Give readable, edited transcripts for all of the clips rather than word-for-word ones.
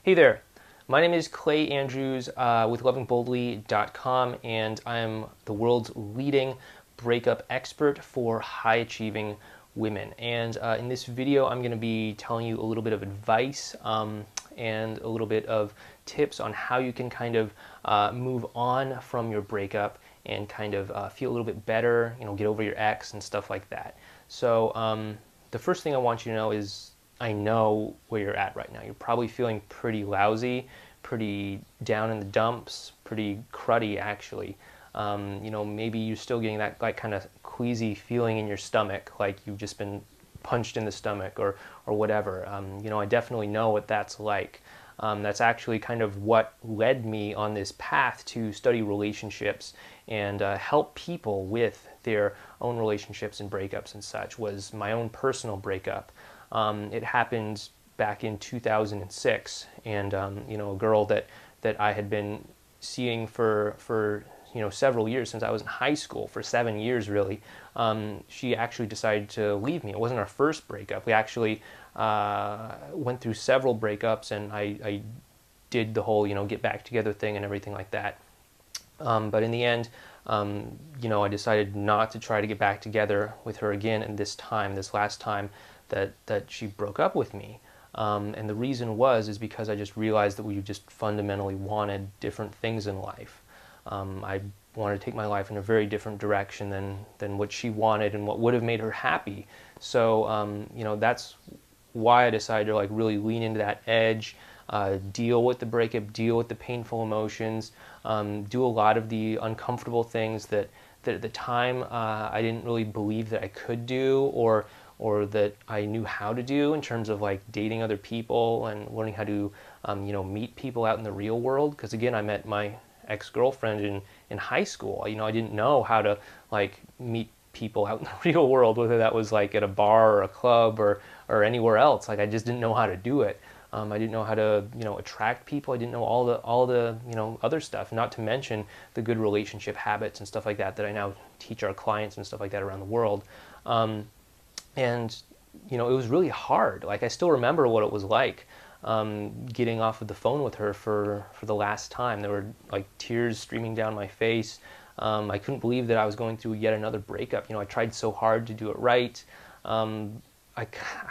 Hey there, my name is Clay Andrews with lovingboldly.com, and I'm the world's leading breakup expert for high achieving women. And in this video, I'm going to be telling you a little bit of advice and a little bit of tips on how you can kind of move on from your breakup and kind of feel a little bit better, get over your ex and stuff like that. So the first thing I want you to know is I know where you're at right now. You're probably feeling pretty lousy, pretty down in the dumps, pretty cruddy actually. Maybe you're still getting that like kind of queasy feeling in your stomach, like you've just been punched in the stomach or whatever. I definitely know what that's like. That's actually kind of what led me on this path to study relationships and help people with their own relationships and breakups and such, was my own personal breakup. It happened back in 2006, and a girl that I had been seeing for several years, since I was in high school, for 7 years really. She actually decided to leave me. It wasn't our first breakup. We actually went through several breakups, and I did the whole get back together thing and everything like that. But in the end, I decided not to try to get back together with her again. And this last time that she broke up with me. And the reason is because I just realized that we just fundamentally wanted different things in life. I wanted to take my life in a very different direction than what she wanted and what would have made her happy. So, that's why I decided to like really lean into that edge, deal with the breakup, deal with the painful emotions, do a lot of the uncomfortable things that at the time I didn't really believe that I could do or that I knew how to do, in terms of like dating other people and learning how to meet people out in the real world. Because again, I met my ex-girlfriend in high school. I didn't know how to like meet people out in the real world, whether that was like at a bar or a club or anywhere else. Like I just didn't know how to do it. I didn't know how to attract people. I didn't know all the other stuff, not to mention the good relationship habits and stuff like that I now teach our clients and stuff like that around the world. And it was really hard. Like I still remember what it was like getting off of the phone with her for the last time. There were like tears streaming down my face. I couldn't believe that I was going through yet another breakup. I tried so hard to do it right. I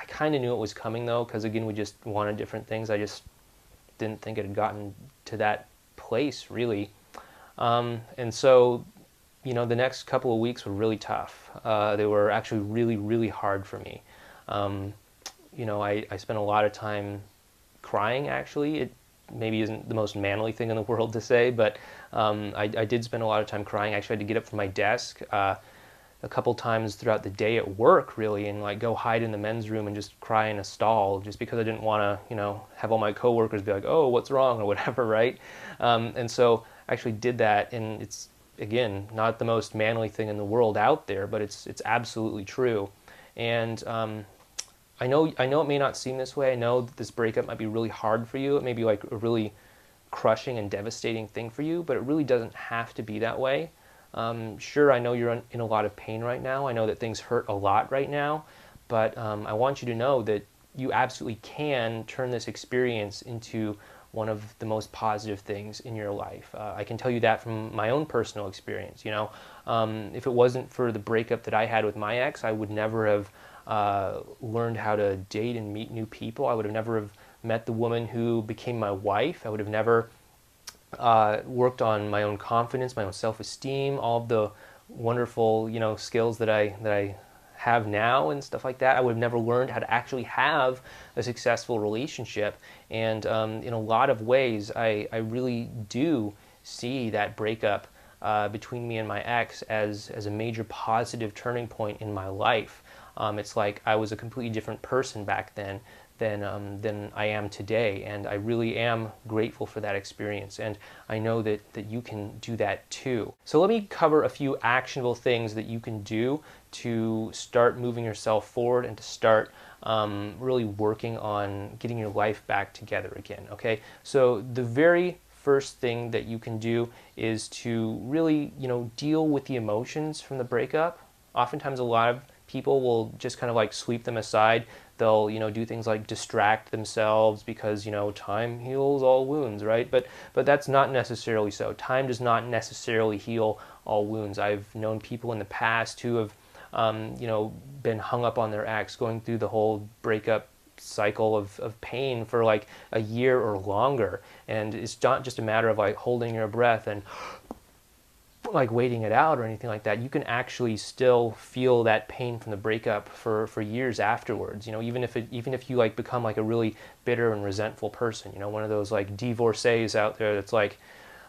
kind of knew it was coming though, because again, we just wanted different things. I just didn't think it had gotten to that place really. And so the next couple of weeks were really tough. They were actually really, really hard for me. I spent a lot of time crying, actually. It maybe isn't the most manly thing in the world to say, but I did spend a lot of time crying. Actually, I had to get up from my desk a couple times throughout the day at work, really, and like go hide in the men's room and just cry in a stall, just because I didn't want to, have all my coworkers be like, "Oh, what's wrong?" or whatever, right? And so I actually did that, and it's, again, not the most manly thing in the world out there, but it's absolutely true. And I know it may not seem this way. I know that this breakup might be really hard for you. It may be like a really crushing and devastating thing for you, but it really doesn't have to be that way. Sure, I know you're in a lot of pain right now. I know that things hurt a lot right now, but I want you to know that you absolutely can turn this experience into one of the most positive things in your life. I can tell you that from my own personal experience. If it wasn't for the breakup that I had with my ex, I would never have learned how to date and meet new people. I would have never have met the woman who became my wife. I would have never worked on my own confidence, my own self-esteem, all of the wonderful skills that I have now and stuff like that. I would have never learned how to actually have a successful relationship. And in a lot of ways, I really do see that breakup between me and my ex as a major positive turning point in my life. It's like I was a completely different person back then than I am today, and I really am grateful for that experience, and I know that you can do that too. So let me cover a few actionable things that you can do to start moving yourself forward and to start really working on getting your life back together again, okay? So the very first thing that you can do is to really, deal with the emotions from the breakup. Oftentimes a lot of people will just kind of like sweep them aside. they'll, do things like distract themselves because, time heals all wounds, right? But that's not necessarily so. Time does not necessarily heal all wounds. I've known people in the past who have, been hung up on their ex, going through the whole breakup cycle of pain for like a year or longer. And it's not just a matter of like holding your breath and like waiting it out or anything like that. You can actually still feel that pain from the breakup for years afterwards. Even if you like become like a really bitter and resentful person, one of those like divorcees out there that's like,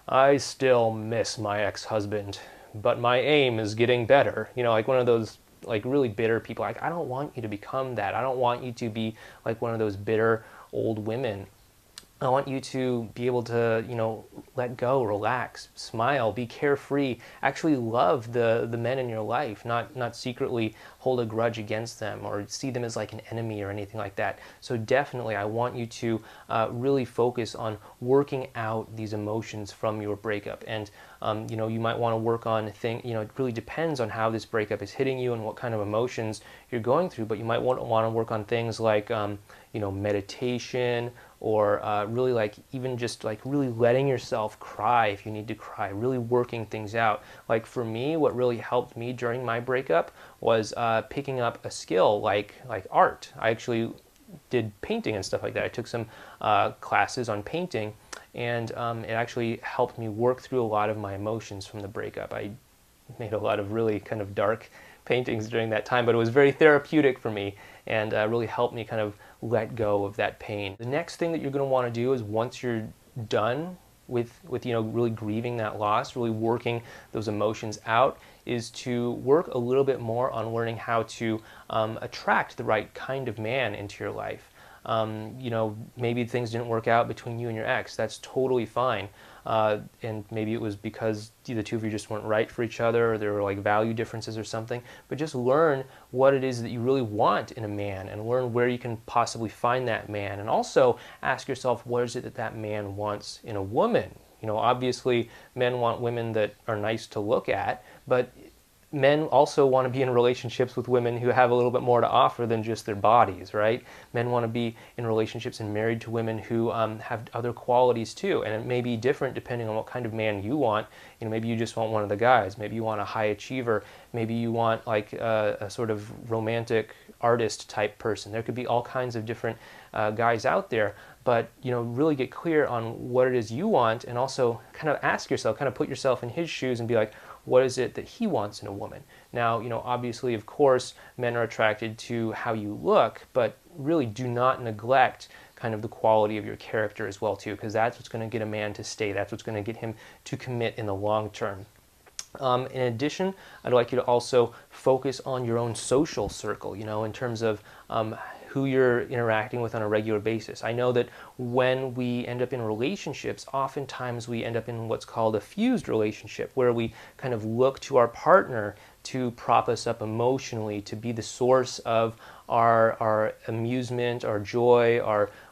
I still miss my ex-husband, but my aim is getting better. Like one of those like really bitter people. Like, I don't want you to become that. I don't want you to be like one of those bitter old women. I want you to be able to, let go, relax, smile, be carefree, actually love the men in your life, not secretly hold a grudge against them or see them as like an enemy or anything like that. So definitely I want you to really focus on working out these emotions from your breakup. And, you might want to work on things, it really depends on how this breakup is hitting you and what kind of emotions you're going through, but you might want to work on things like, meditation, or really like even just like really letting yourself cry if you need to cry, really working things out. Like for me, what really helped me during my breakup was picking up a skill like art. I actually did painting and stuff like that. I took some classes on painting, and it actually helped me work through a lot of my emotions from the breakup. I made a lot of really kind of dark paintings during that time, but it was very therapeutic for me and really helped me kind of let go of that pain. The next thing that you're going to want to do is once you're done with really grieving that loss, really working those emotions out, is to work a little bit more on learning how to attract the right kind of man into your life. Maybe things didn't work out between you and your ex. That's totally fine. And maybe it was because the two of you just weren't right for each other, or there were like value differences or something. But just learn what it is that you really want in a man, and learn where you can possibly find that man. And also ask yourself, what is it that that man wants in a woman? Obviously men want women that are nice to look at, but men also want to be in relationships with women who have a little bit more to offer than just their bodies, right? Men want to be in relationships and married to women who have other qualities too, and it may be different depending on what kind of man you want. Maybe you just want one of the guys. Maybe you want a high achiever. Maybe you want like a sort of romantic artist type person. There could be all kinds of different guys out there, but really get clear on what it is you want, and also kind of ask yourself, kind of put yourself in his shoes and be like, what is it that he wants in a woman? Now, obviously, of course, men are attracted to how you look, but really do not neglect kind of the quality of your character as well, too, because that's what's going to get a man to stay. That's what's going to get him to commit in the long term. In addition, I'd like you to also focus on your own social circle, in terms of who you're interacting with on a regular basis. I know that when we end up in relationships, oftentimes we end up in what's called a fused relationship, where we kind of look to our partner to prop us up emotionally, to be the source of our amusement, our joy,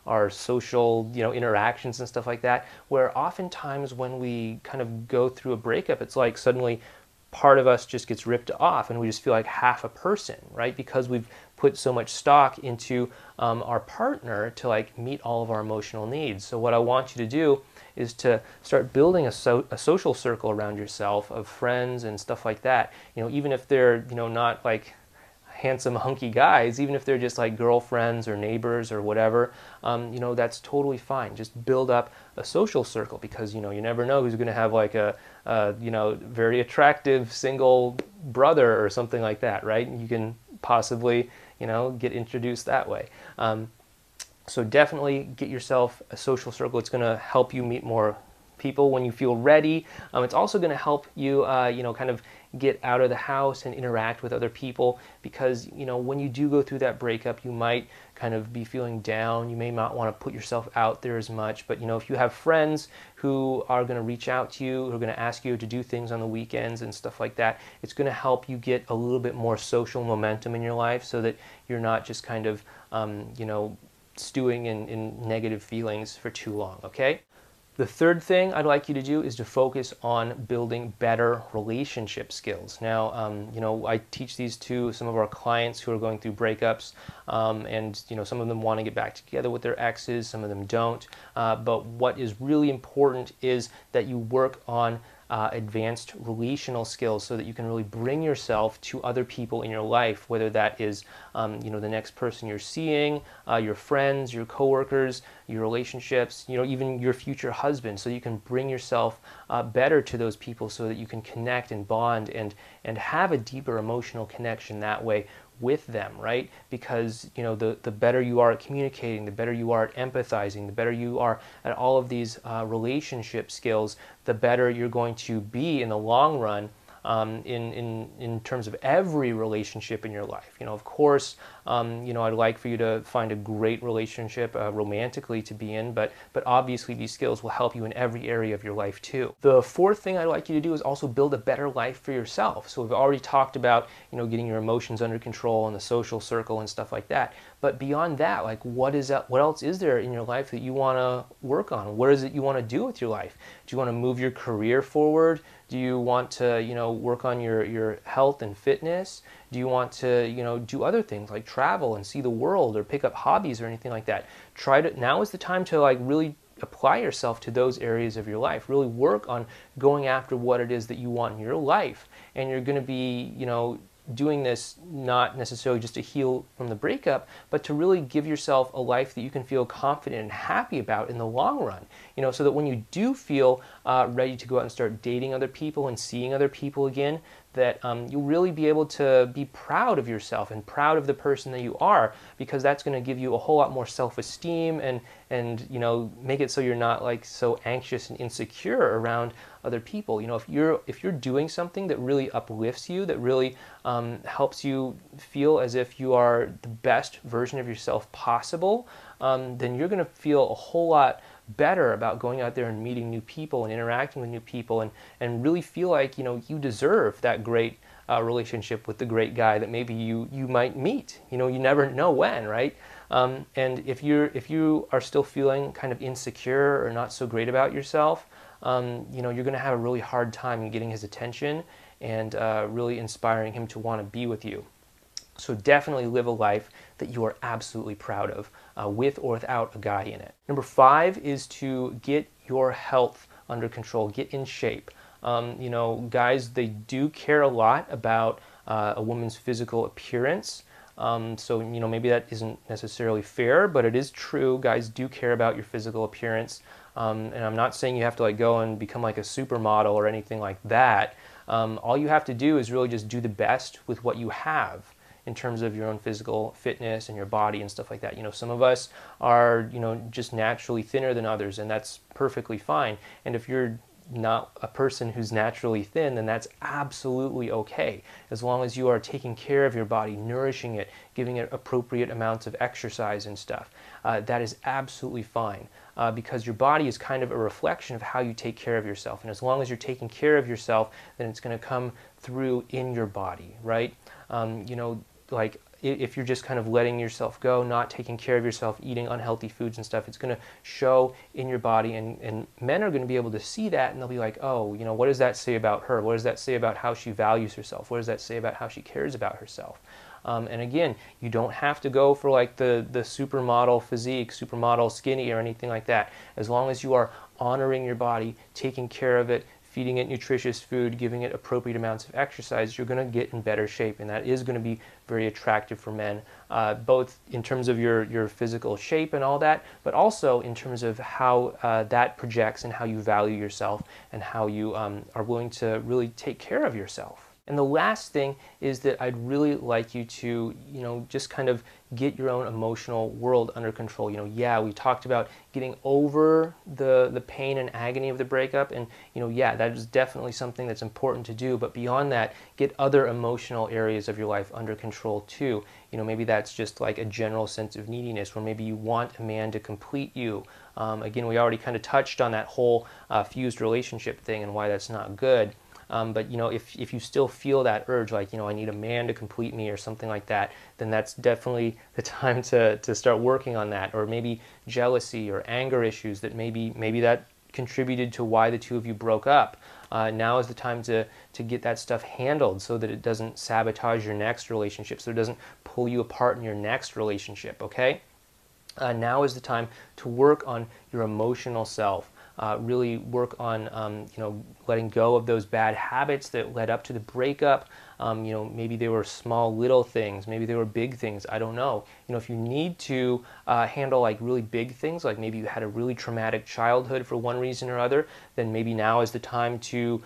our social interactions and stuff like that, where oftentimes when we kind of go through a breakup, it's like suddenly part of us just gets ripped off and we just feel like half a person, right? Because we've put so much stock into our partner to like meet all of our emotional needs. So what I want you to do is to start building a social circle around yourself of friends and stuff like that. Even if they're not like handsome hunky guys, even if they're just like girlfriends or neighbors or whatever, that's totally fine. Just build up a social circle, because you never know who's going to have like a very attractive single brother or something like that, right? You can possibly get introduced that way. So definitely get yourself a social circle. It's going to help you meet more people when you feel ready. It's also going to help you, kind of get out of the house and interact with other people, because, when you do go through that breakup, you might kind of be feeling down. You may not want to put yourself out there as much, but, if you have friends who are going to reach out to you, who are going to ask you to do things on the weekends and stuff like that, it's going to help you get a little bit more social momentum in your life, so that you're not just kind of, stewing in negative feelings for too long, okay? The third thing I'd like you to do is to focus on building better relationship skills. Now, I teach these to some of our clients who are going through breakups, and some of them want to get back together with their exes, some of them don't. But what is really important is that you work on advanced relational skills so that you can really bring yourself to other people in your life, whether that is the next person you're seeing, your friends, your coworkers, your relationships, even your future husband, so you can bring yourself better to those people so that you can connect and bond and have a deeper emotional connection that way with them, right? Because the better you are at communicating, the better you are at empathizing, the better you are at all of these relationship skills, the better you're going to be in the long run, in terms of every relationship in your life. Of course, I'd like for you to find a great relationship romantically to be in, but obviously these skills will help you in every area of your life too. The fourth thing I'd like you to do is also build a better life for yourself. So we've already talked about getting your emotions under control and the social circle and stuff like that. But beyond that, like what else is there in your life that you want to work on? What is it you want to do with your life? Do you want to move your career forward? Do you want to, work on your health and fitness? Do you want to, do other things like travel and see the world or pick up hobbies or anything like that? Now is the time to really apply yourself to those areas of your life. Really work on going after what it is that you want in your life. And you're going to be, doing this not necessarily just to heal from the breakup, but to really give yourself a life that you can feel confident and happy about in the long run. So that when you do feel ready to go out and start dating other people and seeing other people again, that you'll really be able to be proud of yourself and proud of the person that you are, because that's going to give you a whole lot more self-esteem and make it so you're not so anxious and insecure around other people. If you're doing something that really uplifts you, that really helps you feel as if you are the best version of yourself possible, then you're going to feel a whole lot better about going out there and meeting new people and interacting with new people, and really feel like you deserve that great relationship with the great guy that maybe you might meet. You never know when, right? And if you are still feeling kind of insecure or not so great about yourself, you're going to have a really hard time in getting his attention and really inspiring him to want to be with you. So definitely live a life that you are absolutely proud of, with or without a guy in it. Number 5 is to get your health under control, get in shape. Guys, they do care a lot about a woman's physical appearance. So maybe that isn't necessarily fair, but it is true. Guys do care about your physical appearance. And I'm not saying you have to go and become like a supermodel or anything like that. All you have to do is really just do the best with what you have in terms of your own physical fitness and your body and stuff like that. Some of us are, just naturally thinner than others, and that's perfectly fine. And if you're not a person who's naturally thin, then that's absolutely okay. As long as you are taking care of your body, nourishing it, giving it appropriate amounts of exercise and stuff, that is absolutely fine. Because your body is kind of a reflection of how you take care of yourself. And as long as you're taking care of yourself, then it's going to come through in your body, right? If you're just kind of letting yourself go, not taking care of yourself, eating unhealthy foods and stuff, it's going to show in your body, and men are going to be able to see that, and they'll be like, oh, what does that say about her? What does that say about how she values herself? What does that say about how she cares about herself? And again, you don't have to go for the supermodel physique, supermodel skinny or anything like that. As long as you are honoring your body, taking care of it, feeding it nutritious food, giving it appropriate amounts of exercise, you're going to get in better shape, and that is going to be very attractive for men, both in terms of your physical shape and all that, but also in terms of how that projects and how you value yourself and how you are willing to really take care of yourself. And the last thing is that I'd really like you to, just kind of get your own emotional world under control. Yeah, we talked about getting over the pain and agony of the breakup, and yeah, that is definitely something that's important to do. But beyond that, get other emotional areas of your life under control too. Maybe that's just like a general sense of neediness, or maybe you want a man to complete you. Again, we already kind of touched on that whole fused relationship thing and why that's not good. But if you still feel that urge, like I need a man to complete me or something like that, then that's definitely the time to start working on that. Or maybe jealousy or anger issues, that maybe that contributed to why the two of you broke up. Now is the time to get that stuff handled so that it doesn't sabotage your next relationship, so it doesn't pull you apart in your next relationship, okay? Now is the time to work on your emotional self. Really work on letting go of those bad habits that led up to the breakup. Maybe they were small little things, maybe they were big things, I don't know. If you need to handle like really big things, like maybe you had a really traumatic childhood for one reason or other, then maybe now is the time to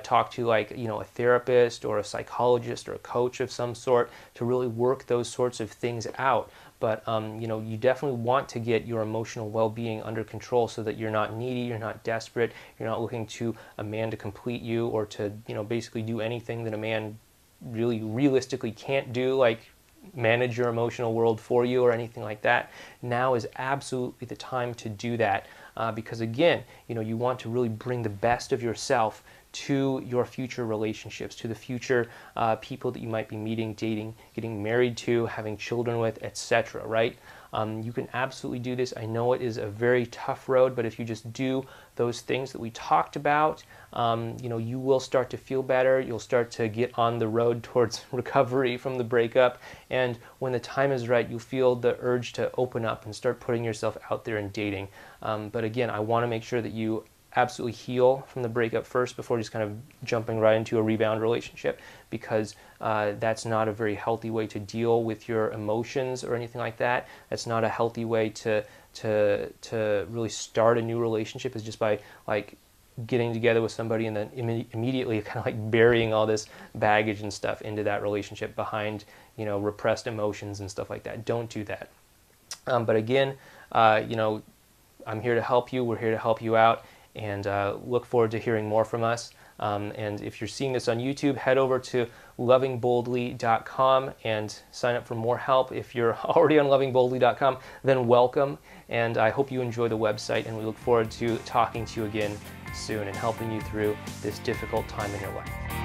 talk to a therapist or a psychologist or a coach of some sort to really work those sorts of things out. But you definitely want to get your emotional well-being under control so that you're not needy, you're not desperate, you're not looking to a man to complete you or to basically do anything that a man really realistically can't do, like manage your emotional world for you or anything like that. Now is absolutely the time to do that because again, you want to really bring the best of yourself to your future relationships, to the future people that you might be meeting, dating, getting married to, having children with, etc., right? You can absolutely do this. I know it is a very tough road, but if you just do those things that we talked about, you will start to feel better. You'll start to get on the road towards recovery from the breakup. And when the time is right, you'll feel the urge to open up and start putting yourself out there and dating. But again, I want to make sure that you absolutely heal from the breakup first before just kind of jumping right into a rebound relationship, because that's not a very healthy way to deal with your emotions or anything like that. That's not a healthy way to really start a new relationship, is just by like getting together with somebody and then immediately kind of like burying all this baggage and stuff into that relationship behind repressed emotions and stuff like that. Don't do that. But again, I'm here to help you. We're here to help you out. And look forward to hearing more from us. And if you're seeing this on YouTube, head over to lovingboldly.com and sign up for more help. If you're already on lovingboldly.com, then welcome. And I hope you enjoy the website, and we look forward to talking to you again soon and helping you through this difficult time in your life.